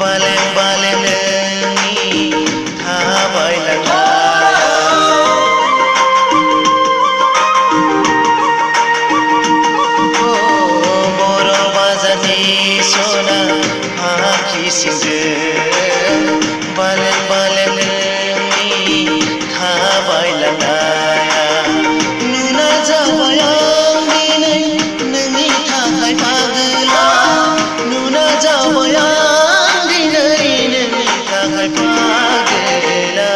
बालें बालें नोंनि थाबायलांनाय बर' बाजारनि सना फाखि सिंजों बालें बालें नोंनि थाबायलांनाया नुना जाबाय आं दिनै नोंनि थाखाय पागला नुना जाबाय आं दिनै नोंनि थाखाय पागला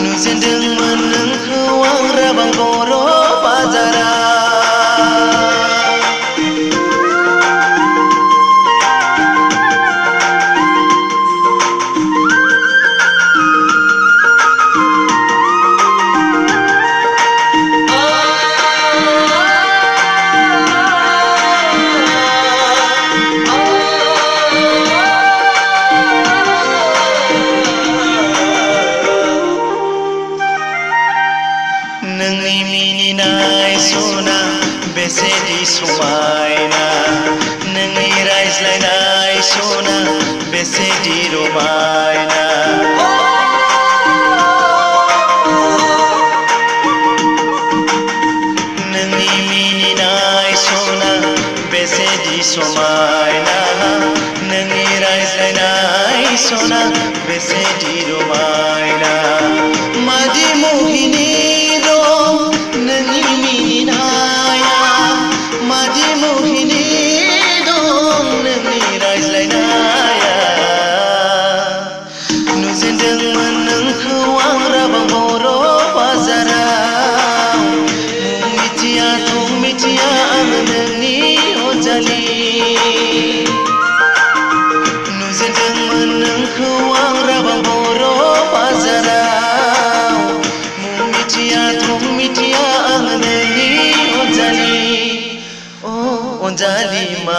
नुजेनदोंमोन नोंखौ आं राबां बर' बाजाराव नोंनि मिनिनाय सना बेसेदि समायना नोंनि रायज्लायनाय सना बेसेदि रमायना नोंनि मिनिनाय सना बेसेदि समायना नोंनि रायज्लायनाय सना बेसेदि रमायना मादि मोहिनी नोंनि मिनिनाया मादि मोहिनी दं नोंनि रायज्लायनाया नुजेनदोंमोन नोंखौ आं राबां बर' बाजाराव मुं मिथिया थं मिथिया आं नोंनि अनजालि नुजेनदोंमोन नोंखौ आं राबां बर' बाजाराव मुं मिथिया थं मिथिया आं नोंनि अनजालि अ अनजालि मा